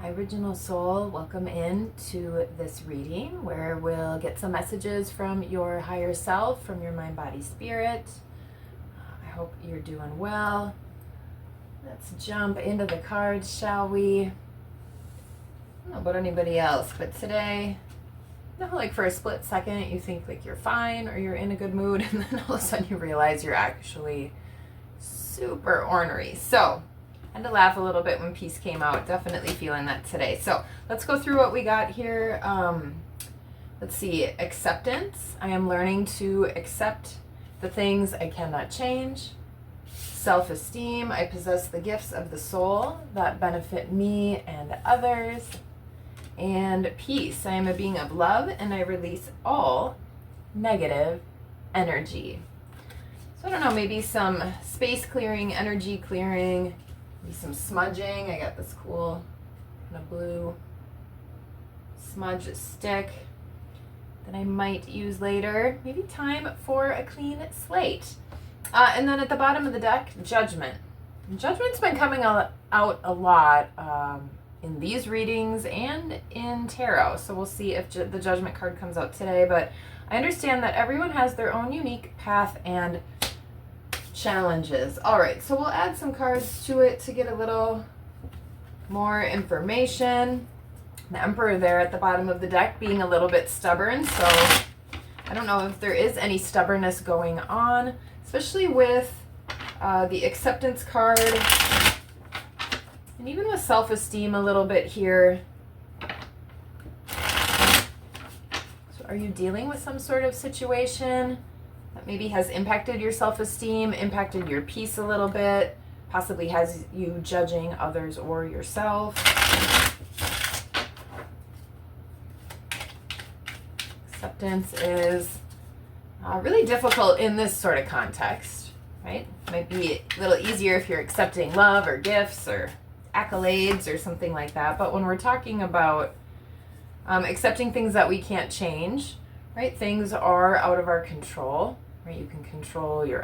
Hi, Original Soul. Welcome in to this reading where we'll get some messages from your higher self, from your mind, body, spirit. I hope you're doing well. Let's jump into the cards, shall we? I don't know about anybody else, but today, like for a split second, you think like you're fine or you're in a good mood, and then all of a sudden you realize you're actually super ornery. So I had to laugh a little bit when peace came out. Definitely feeling that today. So let's go through what we got here. Let's see. Acceptance. I am learning to accept the things I cannot change. Self-esteem. I possess the gifts of the soul that benefit me and others. And peace. I am a being of love and I release all negative energy. So I don't know, maybe some space clearing, energy clearing, maybe some smudging. I got this cool kind of blue smudge stick that I might use later. Maybe time for a clean slate. And then at the bottom of the deck, judgment. Judgment's been coming out a lot in these readings and in tarot. So we'll see if the judgment card comes out today. But I understand that everyone has their own unique path and challenges. All right, so we'll add some cards to it to get a little more information. The Emperor there at the bottom of the deck being a little bit stubborn, so I don't know if there is any stubbornness going on, especially with the acceptance card and even with self-esteem a little bit here. So are you dealing with some sort of situation that maybe has impacted your self-esteem, impacted your peace a little bit, possibly has you judging others or yourself? Acceptance is really difficult in this sort of context, right? Might be a little easier if you're accepting love or gifts or accolades or something like that. But when we're talking about accepting things that we can't change, right? Things are out of our control, right? You can control your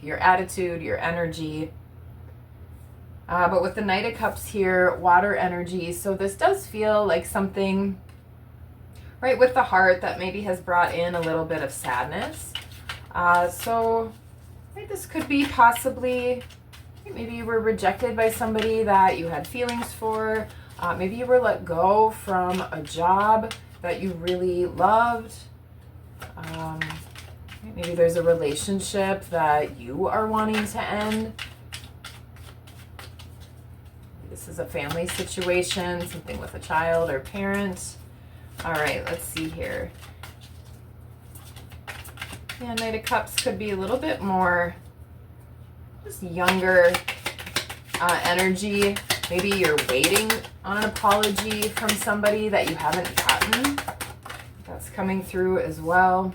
your attitude, your energy. But with the Knight of Cups here, water energy. So this does feel like something, right, with the heart that maybe has brought in a little bit of sadness. So right, this could be possibly, maybe you were rejected by somebody that you had feelings for. Maybe you were let go from a job that you really loved. Maybe there's a relationship that you are wanting to end. This is a family situation, something with a child or parent. All right, let's see here. Yeah, Knight of Cups could be a little bit more just younger energy. Maybe you're waiting on an apology from somebody that you haven't gotten. That's coming through as well.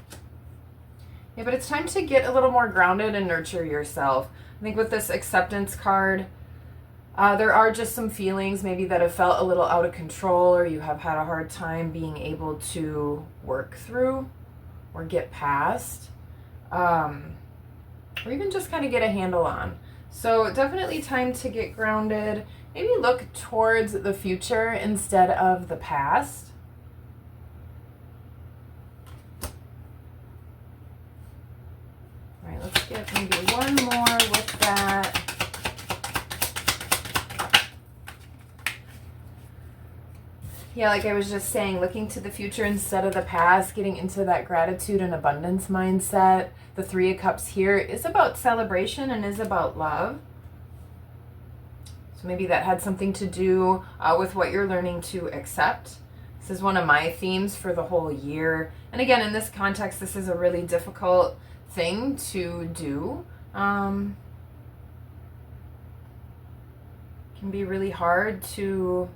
Yeah, but it's time to get a little more grounded and nurture yourself. I think with this acceptance card, there are just some feelings maybe that have felt a little out of control, or you have had a hard time being able to work through or get past, or even just kind of get a handle on. So definitely time to get grounded. Maybe look towards the future instead of the past. All right, let's get maybe one more with that. Yeah, like I was just saying, looking to the future instead of the past, getting into that gratitude and abundance mindset. The Three of Cups here is about celebration and is about love. So maybe that had something to do with what you're learning to accept. This is one of my themes for the whole year. And again, in this context, this is a really difficult thing to do. It can be really hard to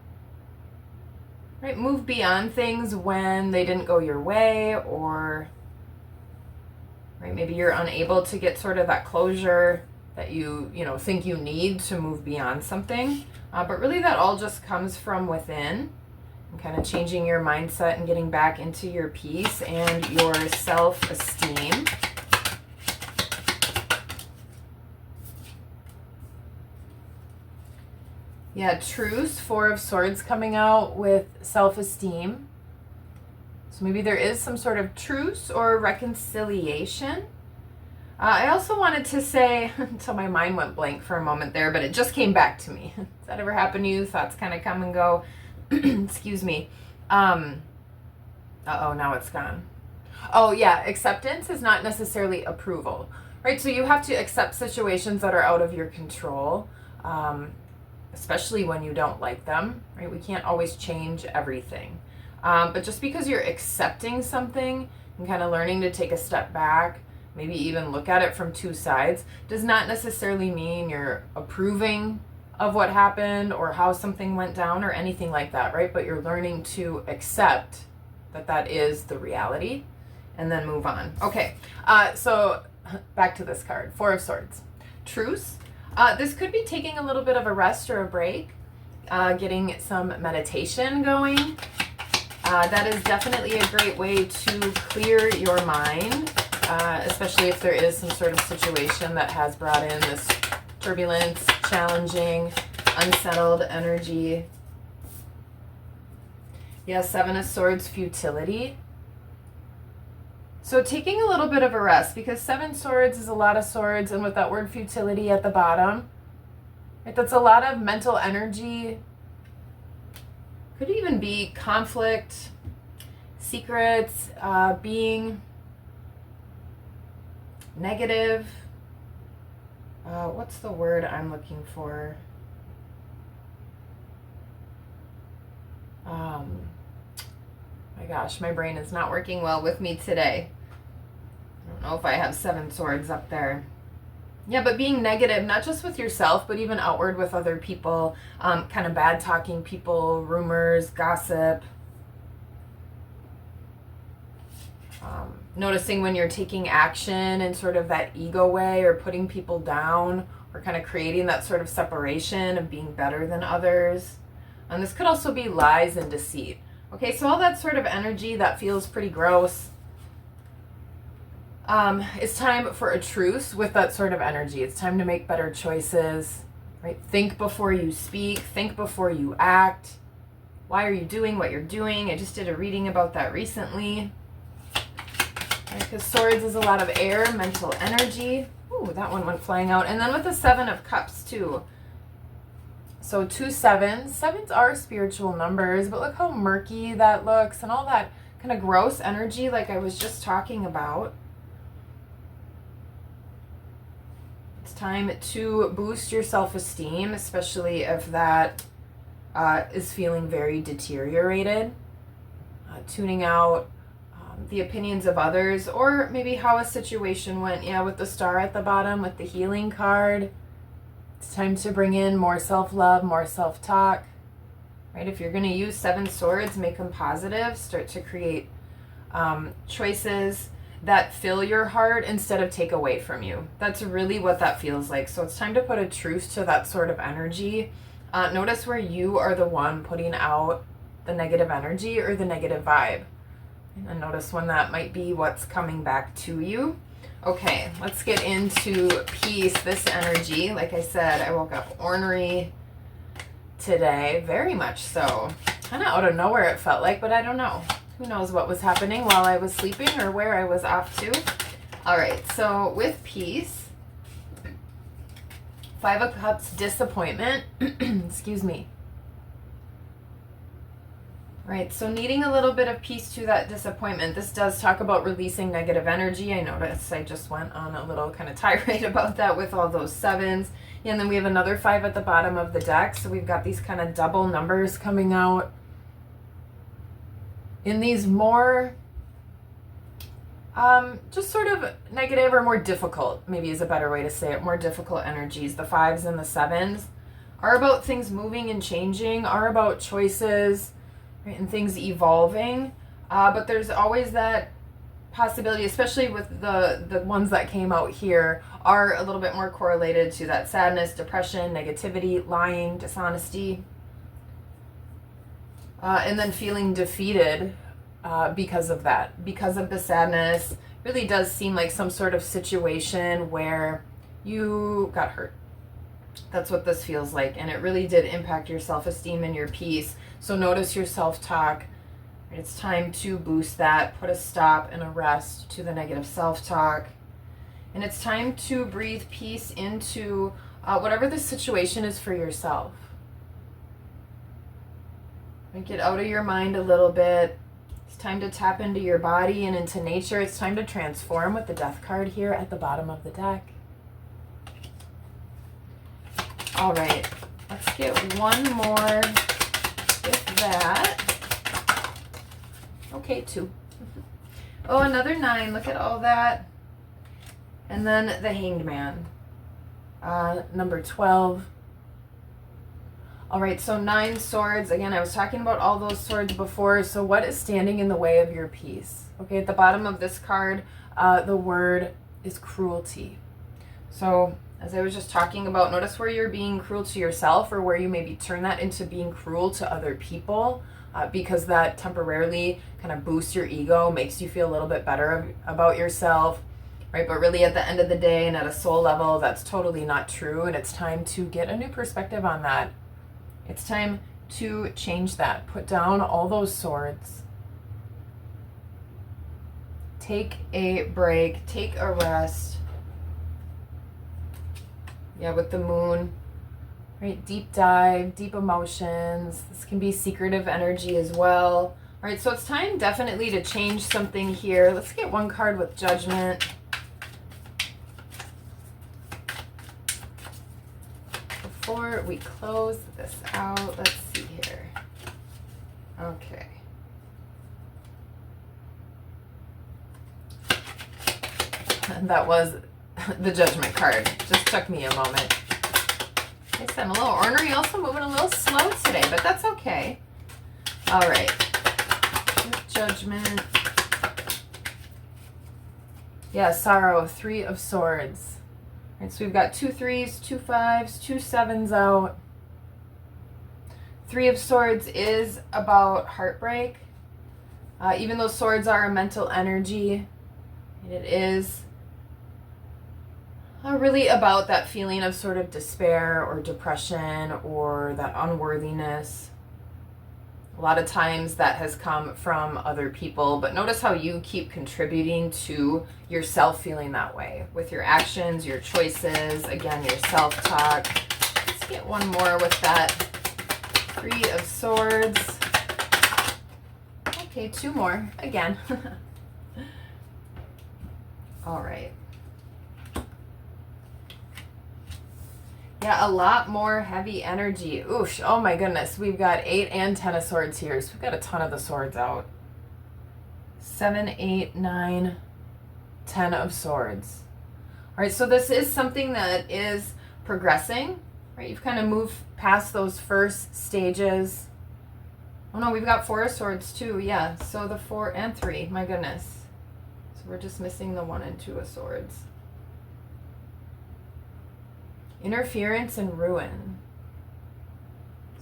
move beyond things when they didn't go your way, or maybe you're unable to get sort of that closure that you think you need to move beyond something. But really that all just comes from within, and kind of changing your mindset and getting back into your peace and your self-esteem. Yeah, truce, Four of Swords coming out with self-esteem. So maybe there is some sort of truce or reconciliation. I also wanted to say, until my mind went blank for a moment there, but it just came back to me. Does that ever happen to you? Thoughts kind of come and go. Excuse me. Uh-oh, now it's gone. Oh, yeah, acceptance is not necessarily approval, right? So you have to accept situations that are out of your control, especially when you don't like them, right? We can't always change everything. But just because you're accepting something and kind of learning to take a step back, maybe even look at it from two sides, does not necessarily mean you're approving of what happened or how something went down or anything like that, right? But you're learning to accept that that is the reality and then move on. Okay, so back to this card, Four of Swords. Truce. This could be taking a little bit of a rest or a break, getting some meditation going. That is definitely a great way to clear your mind, especially if there is some sort of situation that has brought in this turbulence, challenging, unsettled energy. Yeah, Seven of Swords, futility. So taking a little bit of a rest, because Seven Swords is a lot of swords, and with that word futility at the bottom, right, that's a lot of mental energy. Could even be conflict, secrets, being negative. What's the word I'm looking for? My gosh, my brain is not working well with me today. I don't know if I have Seven Swords up there. Yeah, but being negative, not just with yourself, but even outward with other people, kind of bad talking people, rumors, gossip. Noticing when you're taking action in sort of that ego way, or putting people down, or kind of creating that sort of separation of being better than others. And this could also be lies and deceit. Okay, so all that sort of energy that feels pretty gross. It's time for a truce with that sort of energy. It's time to make better choices, right? Think before you speak. Think before you act. Why are you doing what you're doing? I just did a reading about that recently. Because swords is a lot of air, mental energy. Ooh, that one went flying out. And then with the Seven of Cups too. So 2 sevens. Sevens are spiritual numbers, but look how murky that looks and all that kind of gross energy like I was just talking about. It's time to boost your self-esteem, especially if that is feeling very deteriorated. Tuning out the opinions of others, or maybe how a situation went. Yeah, with the Star at the bottom, with the healing card. It's time to bring in more self-love, more self-talk, right? If you're going to use Seven Swords, make them positive. Start to create choices that fill your heart instead of take away from you. That's really what that feels like. So it's time to put a truce to that sort of energy. Notice where you are the one putting out the negative energy or the negative vibe. And notice when that might be what's coming back to you. Okay, let's get into peace, this energy. Like I said, I woke up ornery today, very much so. Kind of out of nowhere it felt like, but I don't know. Who knows what was happening while I was sleeping or where I was off to. All right, so with peace, Five of Cups, disappointment. Excuse me. Right, so needing a little bit of peace to that disappointment. This does talk about releasing negative energy. I noticed I just went on a little kind of tirade about that with all those sevens. And then we have another 5 at the bottom of the deck. So we've got these kind of double numbers coming out. In these more, just sort of negative or more difficult, maybe is a better way to say it, more difficult energies. The 5s and the 7s are about things moving and changing, are about choices, and things evolving, but there's always that possibility, especially with the ones that came out here, are a little bit more correlated to that sadness, depression, negativity, lying, dishonesty, and then feeling defeated because of that, because of the sadness. Really does seem like some sort of situation where you got hurt. That's what this feels like, and it really did impact your self-esteem and your peace. So notice your self-talk. It's time to boost that, put a stop and a rest to the negative self-talk. And it's time to breathe peace into whatever the situation is for yourself. And get out of your mind a little bit. It's time to tap into your body and into nature. It's time to transform with the Death card here at the bottom of the deck. All right, let's get one more with that. Okay, 2. Oh, another 9. Look at all that. And then the Hanged Man. Number 12. All right, so 9 swords. Again, I was talking about all those swords before. So what is standing in the way of your peace? Okay, at the bottom of this card, the word is cruelty. So as I was just talking about, notice where you're being cruel to yourself, or where you maybe turn that into being cruel to other people, because that temporarily kind of boosts your ego, makes you feel a little bit better about yourself, right? But really at the end of the day and at a soul level, that's totally not true. And it's time to get a new perspective on that. It's time to change that. Put down all those swords. Take a break. Take a rest. Yeah, with the moon, right? Deep dive, deep emotions. This can be secretive energy as well. All right, so it's time definitely to change something here. Let's get one card with Judgment. Before we close this out, let's see here. Okay. And that was the Judgment card. Just took me a moment. I said I'm a little ornery, also moving a little slow today, but that's okay. All right. Judgment. Yeah, sorrow, 3 of swords. All right, so we've got 2 3s, 2 5s, 2 7s out. 3 of swords is about heartbreak. Even though swords are a mental energy, it is really about that feeling of sort of despair or depression or that unworthiness. A lot of times that has come from other people, but notice how you keep contributing to yourself feeling that way with your actions, your choices, again, your self-talk. Let's get one more with that 3 of swords. Okay, 2 more again. All right. Yeah, a lot more heavy energy. Oosh, oh my goodness. We've got 8 and 10 of swords here. So we've got a ton of the swords out. 7, 8, 9, 10 of swords. All right, so this is something that is progressing, right? You've kind of moved past those first stages. Oh no, we've got 4 of swords too. Yeah, so the 4 and 3, my goodness. So we're just missing the 1 and 2 of swords. Interference and ruin.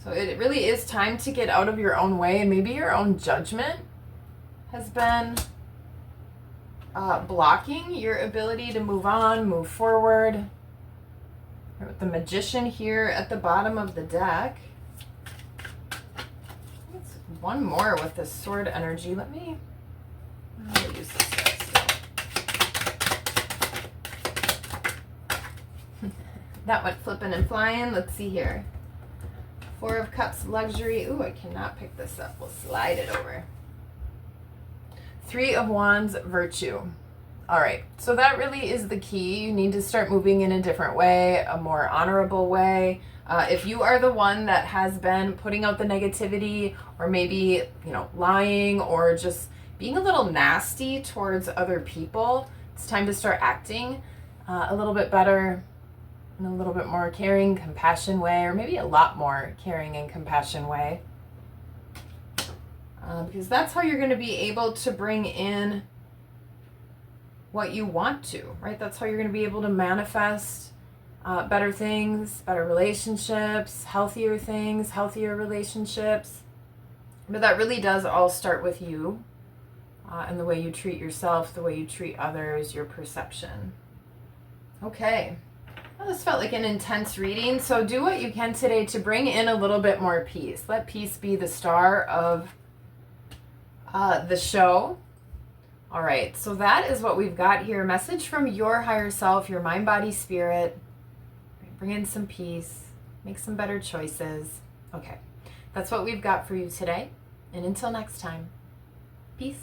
So it really is time to get out of your own way, and maybe your own judgment has been blocking your ability to move on, move forward. With the Magician here at the bottom of the deck. Let's one more with the sword energy. I'll use this guy still. That went flipping and flying. Let's see here. 4 of Cups, luxury. Ooh, I cannot pick this up. We'll slide it over. 3 of Wands, virtue. All right, so that really is the key. You need to start moving in a different way, a more honorable way. If you are the one that has been putting out the negativity, or maybe, lying, or just being a little nasty towards other people, it's time to start acting a little bit better, in a little bit more caring, compassion way, or maybe a lot more caring and compassion way. Because that's how you're going to be able to bring in what you want to, right? That's how you're going to be able to manifest better things, better relationships, healthier things, healthier relationships. But that really does all start with you and the way you treat yourself, the way you treat others, your perception. Okay. Well, this felt like an intense reading, so do what you can today to bring in a little bit more peace. Let peace be the star of the show. All right, so that is what we've got here. Message from your higher self, your mind, body, spirit. Bring in some peace, make some better choices. Okay, that's what we've got for you today. And until next time, peace.